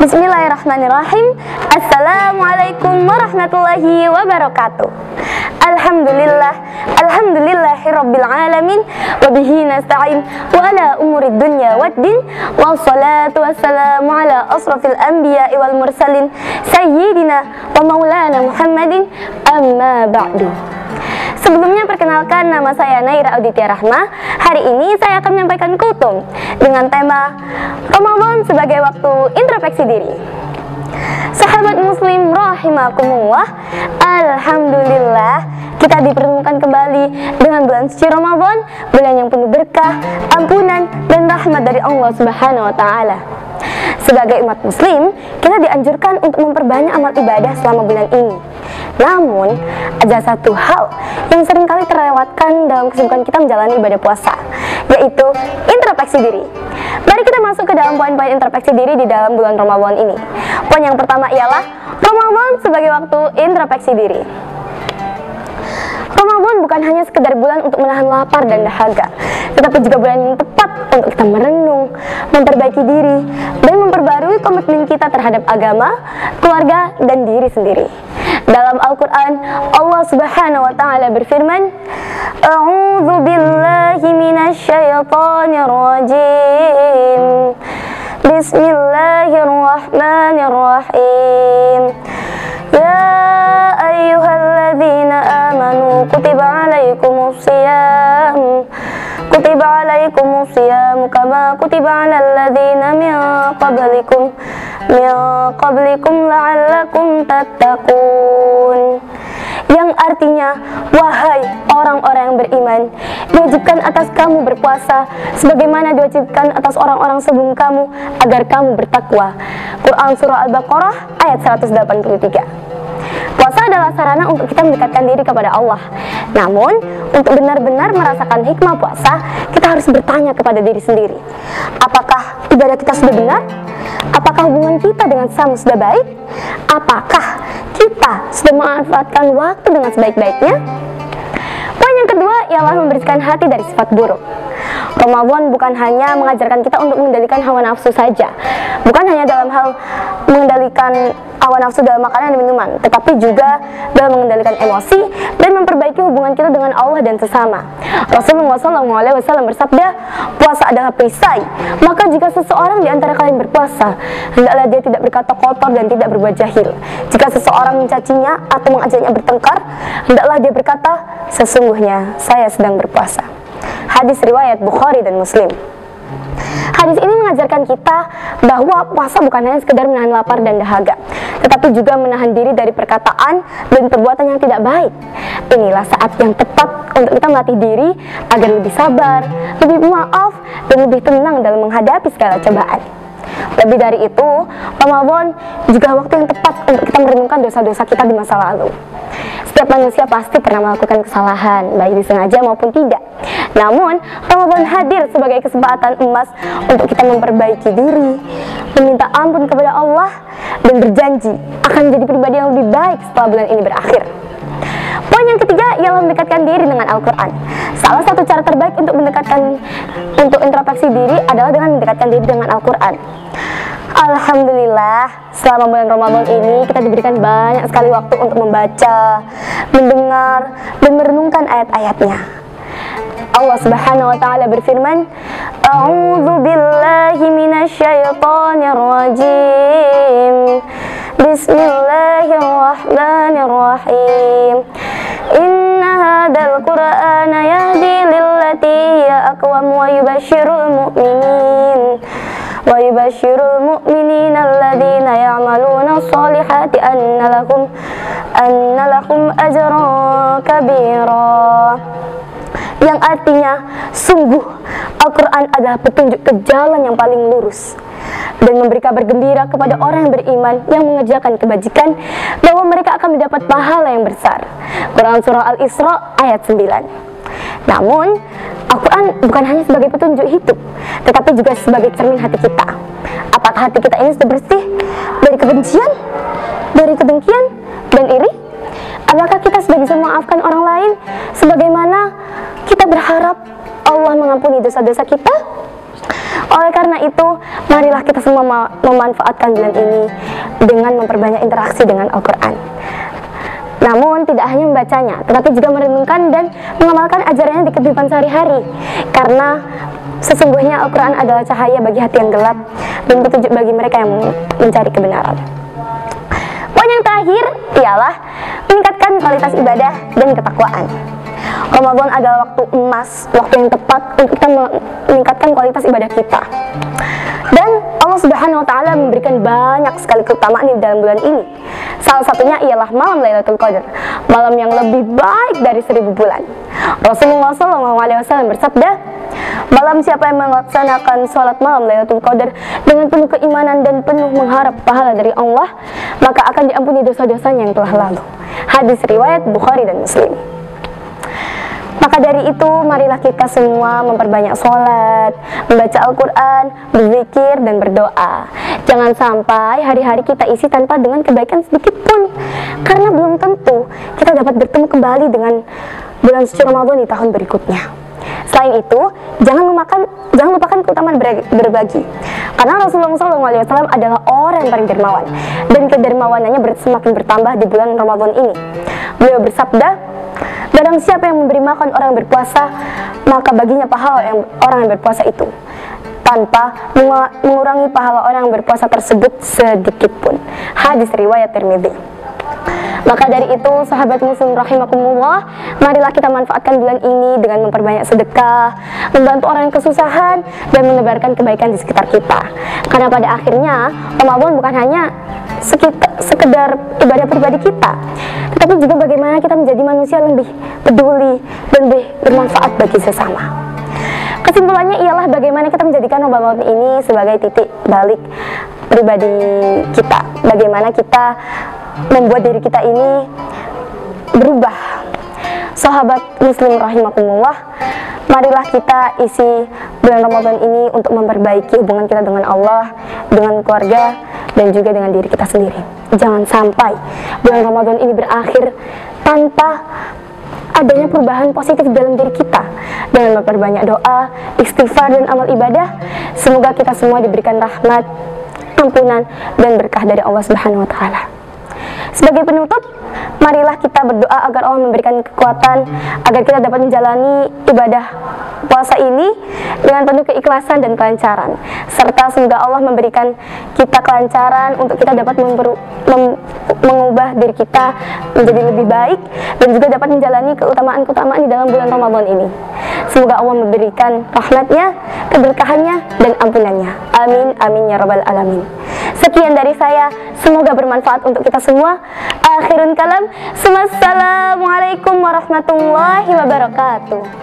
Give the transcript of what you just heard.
Bismillahirrahmanirrahim. Assalamualaikum warahmatullahi wabarakatuh. Alhamdulillahirabbil alamin wa bihi nasta'in wa ala umurid dunya waddin wassalatu wassalamu ala asrafil anbiya'i wal mursalin sayyidina wa maulana Muhammadin amma ba'du. Sebelumnya perkenalkan, nama saya Naira Auditya Rahma. Hari ini saya akan menyampaikan kutum dengan tema Ramadan sebagai waktu introspeksi diri. Sahabat muslim rahimakumullah, alhamdulillah kita dipertemukan kembali dengan bulan suci Ramadan, bulan yang penuh berkah, ampunan dan rahmat dari Allah Subhanahu wa taala. Sebagai umat muslim, kita dianjurkan untuk memperbanyak amal ibadah selama bulan ini. Namun, ada satu hal yang seringkali terlewatkan dalam kesibukan kita menjalani ibadah puasa, yaitu introspeksi diri. Mari kita masuk ke dalam poin-poin introspeksi diri di dalam bulan Ramadan ini. Poin yang pertama ialah Ramadan sebagai waktu introspeksi diri. Ramadan bukan hanya sekedar bulan untuk menahan lapar dan dahaga, tetapi juga bulan yang tepat untuk kita merenung, memperbaiki diri, dan memperbarui komitmen kita terhadap agama, keluarga, dan diri sendiri. Dalam Al-Quran, Allah Subhanahu wa ta'ala berfirman, A'udzu billahi minasyaitonir rajim. Bismillahirrahmanirrahim. Ya ayyuhalladzina amanu kutiba alaikumus shiyam kama kutiba alal ladzina min qablikum la'allakum tattaqun. Yang artinya, wahai orang-orang yang beriman, diwajibkan atas kamu berpuasa sebagaimana diwajibkan atas orang-orang sebelum kamu agar kamu bertakwa. Quran Surah Al-Baqarah ayat 183. Puasa adalah sarana untuk kita mendekatkan diri kepada Allah. Namun, untuk benar-benar merasakan hikmah puasa, kita harus bertanya kepada diri sendiri. Apakah ibadah kita sudah benar? Apakah hubungan kita dengan Sang sudah baik? Apakah kita sudah memanfaatkan waktu dengan sebaik-baiknya? Poin yang kedua ialah membersihkan hati dari sifat buruk. Ramadan bukan hanya mengajarkan kita untuk mengendalikan hawa nafsu saja, bukan hanya dalam hal mengendalikan hawa nafsu dalam makanan dan minuman, tetapi juga dalam mengendalikan emosi dan memperbaiki hubungan kita dengan Allah dan sesama. Rasulullah SAW bersabda, puasa adalah perisai, maka jika seseorang di antara kalian berpuasa, hendaklah dia tidak berkata kotor dan tidak berbuat jahil. Jika seseorang mencacinya atau mengajaknya bertengkar, hendaklah dia berkata, sesungguhnya saya sedang berpuasa. Hadis riwayat Bukhari dan Muslim. Hadis ini mengajarkan kita bahwa puasa bukan hanya sekedar menahan lapar dan dahaga, tetapi juga menahan diri dari perkataan dan perbuatan yang tidak baik. Inilah saat yang tepat untuk kita melatih diri agar lebih sabar, lebih maaf, dan lebih tenang dalam menghadapi segala cobaan. Lebih dari itu, Ramadan juga waktu yang tepat untuk kita merenungkan dosa-dosa kita di masa lalu. Setiap manusia pasti pernah melakukan kesalahan, baik disengaja maupun tidak. Namun, Ramadan hadir sebagai kesempatan emas untuk kita memperbaiki diri, meminta ampun kepada Allah, dan berjanji akan menjadi pribadi yang lebih baik setelah bulan ini berakhir. Poin yang ketiga ialah mendekatkan diri dengan Al-Quran. Salah satu cara terbaik untuk introspeksi diri adalah dengan mendekatkan diri dengan Al-Quran. Alhamdulillah, selama bulan Ramadan ini kita diberikan banyak sekali waktu untuk membaca, mendengar, dan merenungkan ayat-ayatnya. Allah Subhanahu wa ta'ala berfirman, A'udzu billahi minasyaitonir rajim. Bismillahirrahmanirrahim. Inna hadzal Qur'ana yahdi lillati hiya aqwam wa yubashshirul mu'minina alladzina ya'maluna sholihati anna lahum ajran kabira. Yang artinya, sungguh Al-Quran adalah petunjuk ke jalan yang paling lurus, dan memberi kabar gembira kepada orang yang beriman yang mengerjakan kebajikan bahwa mereka akan mendapat pahala yang besar. Quran Surah Al-Isra ayat 9. Namun, Al-Quran bukan hanya sebagai petunjuk hidup, tetapi juga sebagai cermin hati kita. Apakah hati kita ini sudah bersih dari kebencian, dari kedengkian, dan iri? Apakah kita sudah bisa memaafkan orang lain sebagaimana kita berharap Allah mengampuni dosa-dosa kita? Oleh karena itu, marilah kita semua memanfaatkan bulan ini dengan memperbanyak interaksi dengan Al-Quran. Namun tidak hanya membacanya, tetapi juga merenungkan dan mengamalkan ajarannya di kehidupan sehari-hari. Karena sesungguhnya Al-Quran adalah cahaya bagi hati yang gelap dan petunjuk bagi mereka yang mencari kebenaran. Poin yang terakhir ialah meningkatkan kualitas ibadah dan ketakwaan. Ramadan adalah waktu emas, waktu yang tepat untuk kita meningkatkan kualitas ibadah kita. Dan Allah Subhanahu wa Ta'ala memberikan banyak sekali keutamaan di dalam bulan ini. Salah satunya ialah malam Lailatul Qadar, malam yang lebih baik dari 1000 bulan. Rasulullah SAW bersabda, malam siapa yang melaksanakan sholat malam Lailatul Qadar dengan penuh keimanan dan penuh mengharap pahala dari Allah, maka akan diampuni dosa-dosanya yang telah lalu. Hadis riwayat Bukhari dan Muslim. Maka dari itu, marilah kita semua memperbanyak sholat, membaca Al-Quran, berzikir, dan berdoa. Jangan sampai hari-hari kita isi tanpa dengan kebaikan sedikit pun, karena belum tentu kita dapat bertemu kembali dengan bulan suci Ramadan di tahun berikutnya. Selain itu, jangan lupakan keutamaan berbagi. Karena Rasulullah SAW adalah orang yang paling dermawan, dan kedermawanannya semakin bertambah di bulan Ramadan ini. Beliau bersabda, barang siapa yang memberi makan orang yang berpuasa, maka baginya pahala orang yang berpuasa itu, tanpa mengurangi pahala orang yang berpuasa tersebut sedikit pun. Hadis riwayat Tirmidzi. Maka dari itu, sahabat muslim rahimakumullah, marilah kita manfaatkan bulan ini dengan memperbanyak sedekah, membantu orang yang kesusahan, dan menebarkan kebaikan di sekitar kita. Karena pada akhirnya, Ramadan bukan hanya sekedar ibadah pribadi kita, tetapi juga bagaimana kita menjadi manusia yang lebih peduli dan lebih bermanfaat bagi sesama. Kesimpulannya ialah bagaimana kita menjadikan Ramadan ini sebagai titik balik pribadi kita. Bagaimana kita membuat diri kita ini berubah. Sahabat muslim rahimakumullah, marilah kita isi bulan Ramadan ini untuk memperbaiki hubungan kita dengan Allah, dengan keluarga, dan juga dengan diri kita sendiri. Jangan sampai bulan Ramadan ini berakhir tanpa adanya perubahan positif dalam diri kita. Dengan memperbanyak doa, istighfar, dan amal ibadah, semoga kita semua diberikan rahmat, ampunan, dan berkah dari Allah Subhanahu wa Ta'ala. Sebagai penutup, marilah kita berdoa agar Allah memberikan kekuatan agar kita dapat menjalani ibadah puasa ini dengan penuh keikhlasan dan kelancaran, serta semoga Allah memberikan kita kelancaran untuk kita dapat mengubah diri kita menjadi lebih baik dan juga dapat menjalani keutamaan-keutamaan di dalam bulan Ramadan ini. Semoga Allah memberikan rahmatnya, keberkahannya, dan ampunannya. Amin, amin ya rabbal alamin. Sekian dari saya, semoga bermanfaat untuk kita semua. Akhirun kalam, assalamualaikum warahmatullahi wabarakatuh.